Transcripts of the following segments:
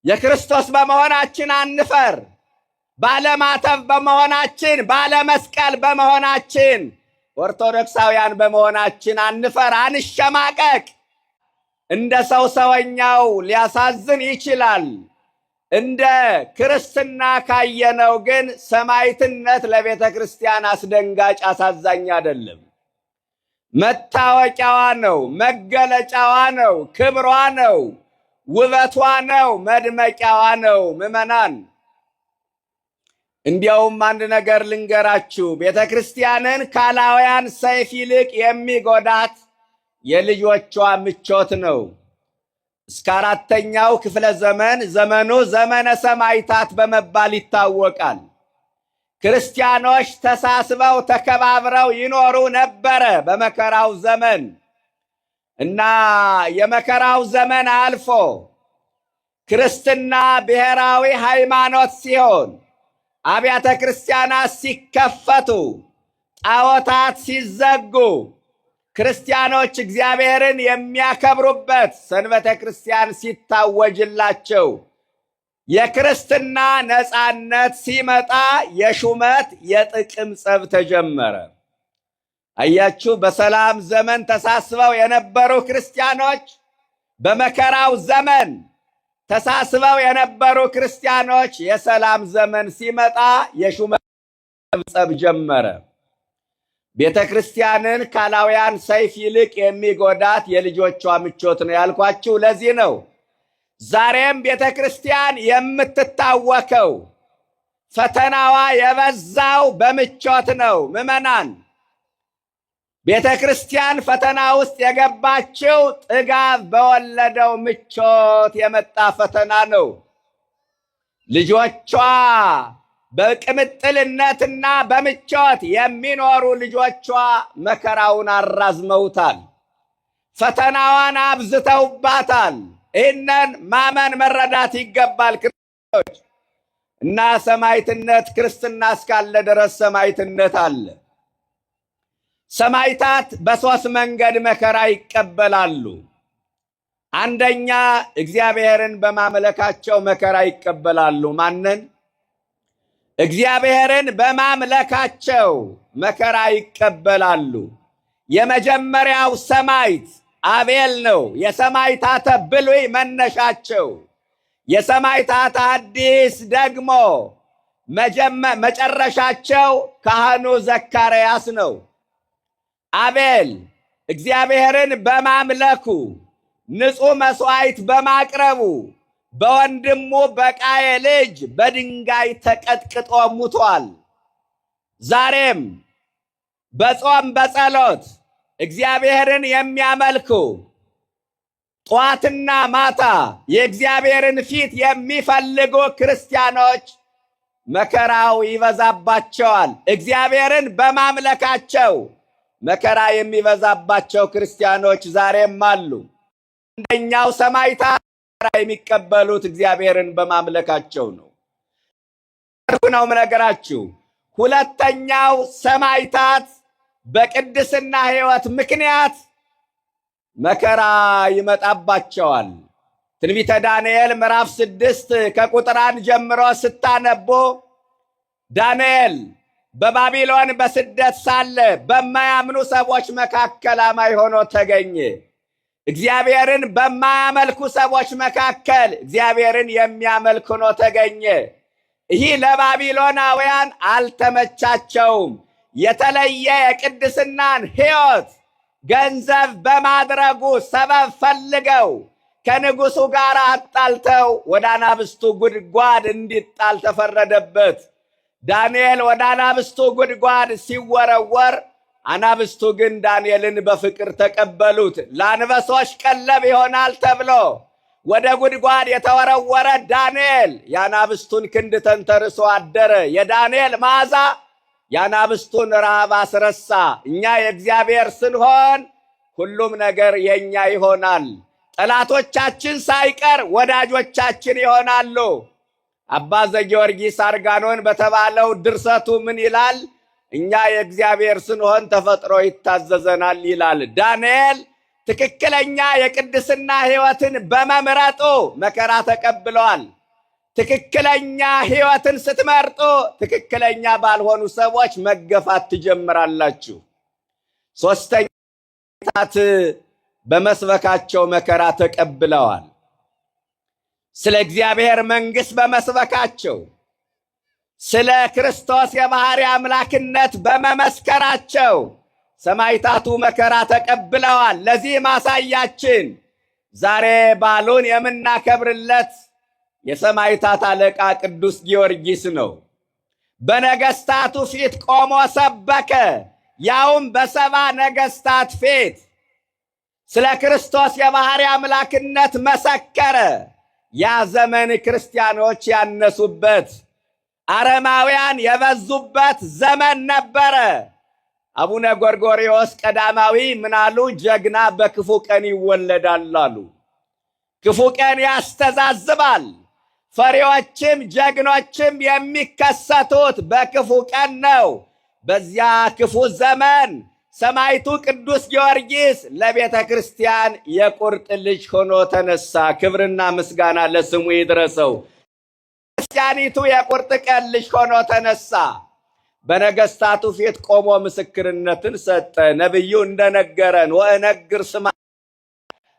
የክርስቶስ በመሆናችን አንፈር። ባለማተብ በመሆናችን፣ ባለመስቀል በመሆናችን፣ ኦርቶዶክሳውያን በመሆናችን አንፈር፣ አንሸማቀቅ። እንደ ሰውኛው ሊያሳዝን ይችላል። እንደ ክርስትና ካየነው ግን ሰማዕትነት ለቤተ ክርስቲያን አስደንጋጭ አሳዛኝ አይደለም። መታወቂያዋ ነው፣ መገለጫዋ ነው፣ ክብሯ ነው፣ ውበቷ ነው፣ መድመቂያዋ ነው። ምዕመናን እንዲያውም አንድ ነገር ልንገራችሁ። ቤተ ክርስቲያንን ካላውያን ሰይፍ ይልቅ የሚጎዳት የልጆቿ ምቾት ነው። እስከ 4ኛው ክፍለ ዘመን ዘመኑ ዘመነ ሰማዕታት በመባል ይታወቃል። ክርስቲያኖች ተሳስበው ተከባብረው ይኖሩ ነበረ በመከራው ዘመን እና የመከራው ዘመን አልፎ ክርስትና ብሔራዊ ሃይማኖት ሲሆን አብያተ ክርስቲያናት ሲከፈቱ፣ ጣዖታት ሲዘጉ፣ ክርስቲያኖች እግዚአብሔርን የሚያከብሩበት ሰንበተ ክርስቲያን ሲታወጅላቸው፣ የክርስትና ነፃነት ሲመጣ የሹመት የጥቅም ጸብ ተጀመረ። አያችሁ፣ በሰላም ዘመን ተሳስበው የነበሩ ክርስቲያኖች በመከራው ዘመን ተሳስበው የነበሩ ክርስቲያኖች የሰላም ዘመን ሲመጣ የሹመት ጸብ ጀመረ። ቤተ ክርስቲያንን ካላውያን ሰይፍ ይልቅ የሚጎዳት የልጆቿ ምቾት ነው ያልኳችሁ ለዚህ ነው። ዛሬም ቤተ ክርስቲያን የምትታወከው ፈተናዋ የበዛው በምቾት ነው። ምዕመናን ቤተ ክርስቲያን ፈተና ውስጥ የገባችው ጥጋብ በወለደው ምቾት የመጣ ፈተና ነው። ልጆቿ በቅምጥልነትና በምቾት የሚኖሩ ልጆቿ መከራውን አራዝመውታል፣ ፈተናዋን አብዝተውባታል። ይህንን ማመን መረዳት ይገባል ክርስቲያኖች። እና ሰማዕትነት ክርስትና እስካለ ድረስ ሰማዕትነት አለ። ሰማዕታት በሶስት መንገድ መከራ ይቀበላሉ። አንደኛ እግዚአብሔርን በማምለካቸው መከራ ይቀበላሉ። ማንን? እግዚአብሔርን በማምለካቸው መከራ ይቀበላሉ። የመጀመሪያው ሰማዕት አቤል ነው። የሰማዕታተ ብሉይ መነሻቸው። የሰማዕታተ ሐዲስ ደግሞ መጨረሻቸው ካህኑ ዘካርያስ ነው። አቤል እግዚአብሔርን በማምለኩ ንጹሕ መሥዋዕት በማቅረቡ በወንድሙ በቃየል እጅ በድንጋይ ተቀጥቅጦ ሙቷል። ዛሬም በጾም በጸሎት እግዚአብሔርን የሚያመልኩ ጠዋትና ማታ የእግዚአብሔርን ፊት የሚፈልጉ ክርስቲያኖች መከራው ይበዛባቸዋል። እግዚአብሔርን በማምለካቸው መከራ የሚበዛባቸው ክርስቲያኖች ዛሬም አሉ። አንደኛው ሰማዕታት መከራ የሚቀበሉት እግዚአብሔርን በማምለካቸው ነው ነው ነገራችሁ። ሁለተኛው ሰማዕታት በቅድስና ሕይወት ምክንያት መከራ ይመጣባቸዋል። ትንቢተ ዳንኤል ምዕራፍ 6 ከቁጥር 1 ጀምሮ ስታነቡ ዳንኤል በባቢሎን በስደት ሳለ በማያምኑ ሰዎች መካከል አማኝ ሆኖ ተገኘ። እግዚአብሔርን በማያመልኩ ሰዎች መካከል እግዚአብሔርን የሚያመልክ ሆኖ ተገኘ። ይህ ለባቢሎናውያን አልተመቻቸውም። የተለየ የቅድስናን ሕይወት ገንዘብ በማድረጉ ሰበብ ፈልገው ከንጉሡ ጋር አጣልተው ወደ አናብስቱ ጉድጓድ እንዲጣል ተፈረደበት። ዳንኤል ወደ አናብስቱ ጉድጓድ ሲወረወር አናብስቱ ግን ዳንኤልን በፍቅር ተቀበሉት። ለአንበሶች ቀለብ ይሆናል ተብሎ ወደ ጉድጓድ የተወረወረ ዳንኤል የአናብስቱን ክንድ ተንተርሶ አደረ። የዳንኤል መዓዛ የአናብስቱን ረሃብ አስረሳ። እኛ የእግዚአብሔር ስንሆን ሁሉም ነገር የኛ ይሆናል። ጠላቶቻችን ሳይቀር ወዳጆቻችን ይሆናሉ። አባ ዘጊዮርጊስ አርጋኖን በተባለው ድርሰቱ ምን ይላል? እኛ የእግዚአብሔር ስንሆን ተፈጥሮ ይታዘዘናል ይላል። ዳንኤል ትክክለኛ የቅድስና ሕይወትን በመምረጡ መከራ ተቀብለዋል። ትክክለኛ ሕይወትን ስትመርጡ ትክክለኛ ባልሆኑ ሰዎች መገፋት ትጀምራላችሁ። ሶስተኛ በመስበካቸው መከራ ተቀብለዋል። ስለ እግዚአብሔር መንግሥት በመስበካቸው፣ ስለ ክርስቶስ የባሕርይ አምላክነት በመመስከራቸው ሰማዕታቱ መከራ ተቀብለዋል። ለዚህ ማሳያችን ዛሬ በዓሉን የምናከብርለት የሰማዕታት አለቃ ቅዱስ ጊዮርጊስ ነው። በነገሥታቱ ፊት ቆሞ ሰበከ፣ ያውም በሰባ ነገሥታት ፊት ስለ ክርስቶስ የባሕርይ አምላክነት መሰከረ። ያ ዘመን ክርስቲያኖች ያነሱበት፣ አረማውያን የበዙበት ዘመን ነበረ። አቡነ ጎርጎርዮስ ቀዳማዊ ምናሉ? ጀግና በክፉ ቀን ይወለዳል አሉ። ክፉ ቀን ያስተዛዝባል። ፈሪዎችም ጀግኖችም የሚከሰቱት በክፉ ቀን ነው። በዚያ ክፉ ዘመን ሰማዕቱ ቅዱስ ጊዮርጊስ ለቤተ ክርስቲያን የቁርጥ ልጅ ሆኖ ተነሳ። ክብርና ምስጋና ለስሙ ይድረሰው። ክርስቲያኒቱ የቁርጥ ቀን ልጅ ሆኖ ተነሳ። በነገሥታቱ ፊት ቆሞ ምስክርነትን ሰጠ። ነቢዩ እንደነገረን ወእነግር ስማ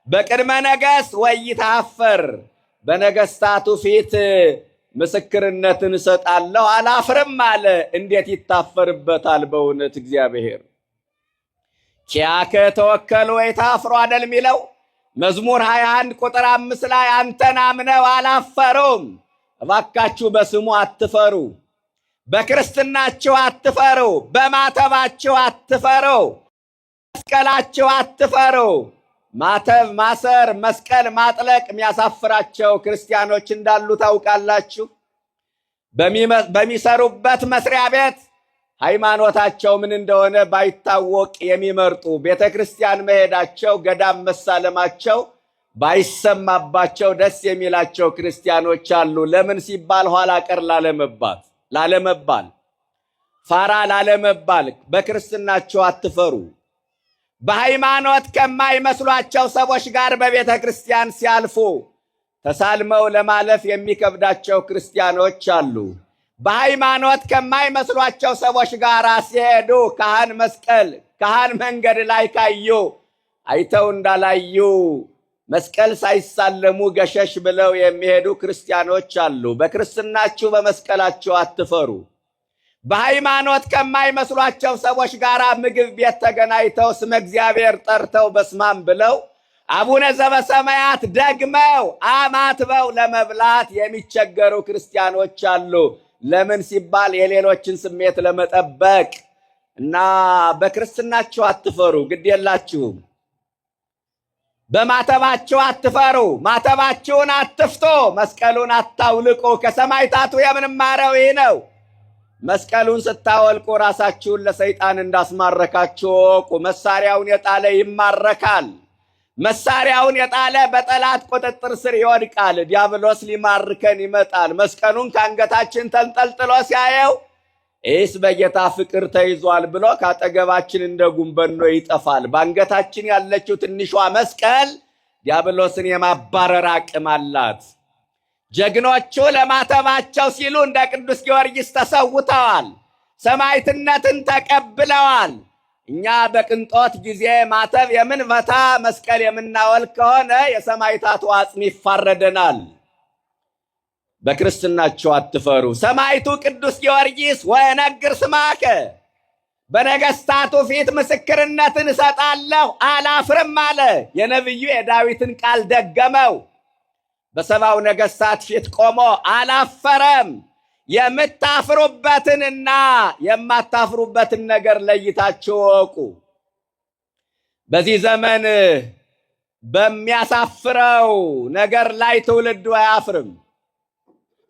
በቅድመ ነገሥት ወይትሐፈር፣ በነገሥታቱ ፊት ምስክርነትን እሰጣለሁ አላፍርም አለ። እንዴት ይታፈርበታል? በእውነት እግዚአብሔር ኪያከ ተወከሉ ወይታፍሩ አይደል የሚለው መዝሙር 21 ቁጥር 5 ላይ አንተን አምነው አላፈሩም። እባካችሁ በስሙ አትፈሩ፣ በክርስትናችሁ አትፈሩ፣ በማተባችሁ አትፈሩ፣ መስቀላችሁ አትፈሩ። ማተብ ማሰር፣ መስቀል ማጥለቅ የሚያሳፍራቸው ክርስቲያኖች እንዳሉ ታውቃላችሁ። በሚሰሩበት መስሪያ ቤት ሃይማኖታቸው ምን እንደሆነ ባይታወቅ የሚመርጡ፣ ቤተ ክርስቲያን መሄዳቸው ገዳም መሳለማቸው ባይሰማባቸው ደስ የሚላቸው ክርስቲያኖች አሉ። ለምን ሲባል ኋላ ቀር ላለመባል፣ ፋራ ላለመባል። በክርስትናቸው አትፈሩ። በሃይማኖት ከማይመስሏቸው ሰዎች ጋር በቤተ ክርስቲያን ሲያልፉ ተሳልመው ለማለፍ የሚከብዳቸው ክርስቲያኖች አሉ። በሃይማኖት ከማይመስሏቸው ሰዎች ጋር ሲሄዱ ካህን መንገድ ላይ ካዩ አይተው እንዳላዩ መስቀል ሳይሳለሙ ገሸሽ ብለው የሚሄዱ ክርስቲያኖች አሉ። በክርስትናችሁ በመስቀላችሁ አትፈሩ። በሃይማኖት ከማይመስሏቸው ሰዎች ጋር ምግብ ቤት ተገናኝተው ስመ እግዚአብሔር ጠርተው በስማም ብለው አቡነ ዘበሰማያት ደግመው አማትበው ለመብላት የሚቸገሩ ክርስቲያኖች አሉ። ለምን ሲባል የሌሎችን ስሜት ለመጠበቅ እና በክርስትናችሁ አትፈሩ። ግድ የላችሁም። በማተባችሁ አትፈሩ። ማተባችሁን አትፍቶ፣ መስቀሉን አታውልቁ። ከሰማዕታቱ የምንማረው ይህ ነው። መስቀሉን ስታወልቁ ራሳችሁን ለሰይጣን እንዳስማረካችሁ እወቁ። መሳሪያውን የጣለ ይማረካል። መሳሪያውን የጣለ በጠላት ቁጥጥር ስር ይወድቃል። ዲያብሎስ ሊማርከን ይመጣል። መስቀሉን ከአንገታችን ተንጠልጥሎ ሲያየው ይህስ በጌታ ፍቅር ተይዟል ብሎ ካጠገባችን እንደ ጉንበኖ ይጠፋል። በአንገታችን ያለችው ትንሿ መስቀል ዲያብሎስን የማባረር አቅም አላት። ጀግኖቹ ለማተባቸው ሲሉ እንደ ቅዱስ ጊዮርጊስ ተሰውተዋል። ሰማዕትነትን ተቀብለዋል። እኛ በቅንጦት ጊዜ ማተብ የምንፈታ መስቀል የምናወልቅ ከሆነ የሰማዕታቱ አጽም ይፋረደናል። በክርስትናቸው አትፈሩ። ሰማዕቱ ቅዱስ ጊዮርጊስ ወእነግር ስማከ፣ በነገሥታቱ ፊት ምስክርነትን እሰጣለሁ አላፍርም አለ። የነቢዩ የዳዊትን ቃል ደገመው። በሰባው ነገሥታት ፊት ቆሞ አላፈረም። የምታፍሩበትንና የማታፍሩበትን ነገር ለይታችሁ እወቁ። በዚህ ዘመን በሚያሳፍረው ነገር ላይ ትውልዱ አያፍርም።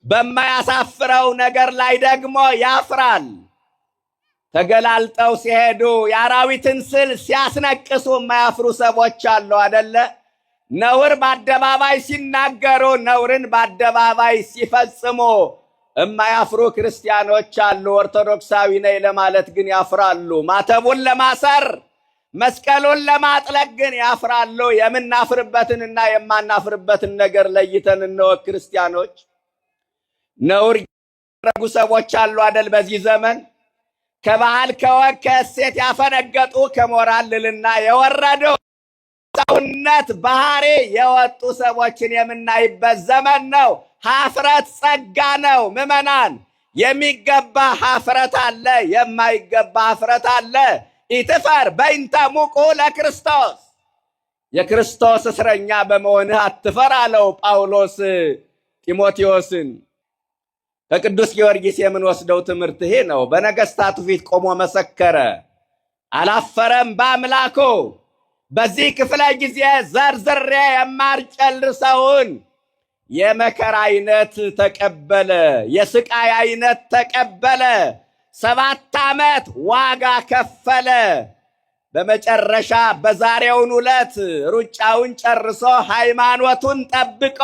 በማያሳፍረው ነገር ላይ ደግሞ ያፍራል። ተገላልጠው ሲሄዱ የአራዊትን ስል ሲያስነቅሱ የማያፍሩ ሰዎች አሉ አደለ? ነውር በአደባባይ ሲናገሩ፣ ነውርን በአደባባይ ሲፈጽሙ የማያፍሩ ክርስቲያኖች አሉ። ኦርቶዶክሳዊ ነኝ ለማለት ግን ያፍራሉ። ማተቡን ለማሰር መስቀሉን ለማጥለቅ ግን ያፍራሉ። የምናፍርበትንና የማናፍርበትን ነገር ለይተን እንወቅ ክርስቲያኖች። ነውር ያደረጉ ሰዎች አሉ አደል? በዚህ ዘመን ከባህል ከወግ ከእሴት ያፈነገጡ ከሞራል ልዕልና የወረዱ ሰውነት ባህሪ የወጡ ሰዎችን የምናይበት ዘመን ነው። ሀፍረት ጸጋ ነው። ምዕመናን፣ የሚገባ ሀፍረት አለ፣ የማይገባ ሀፍረት አለ። ኢትፈር በእንተ ሙቁ ለክርስቶስ፣ የክርስቶስ እስረኛ በመሆንህ አትፈር አለው ጳውሎስ ጢሞቴዎስን። ከቅዱስ ጊዮርጊስ የምንወስደው ትምህርት ይሄ ነው። በነገሥታቱ ፊት ቆሞ መሰከረ፣ አላፈረም በአምላኩ። በዚህ ክፍለ ጊዜ ዘርዝሬ የማልጨርሰውን የመከራ አይነት ተቀበለ፣ የስቃይ አይነት ተቀበለ። 7 ዓመት ዋጋ ከፈለ። በመጨረሻ በዛሬውን ዕለት ሩጫውን ጨርሶ ሃይማኖቱን ጠብቆ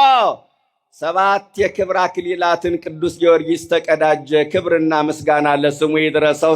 7 የክብር አክሊላትን ቅዱስ ጊዮርጊስ ተቀዳጀ። ክብርና ምስጋና ለስሙ ይድረሰው።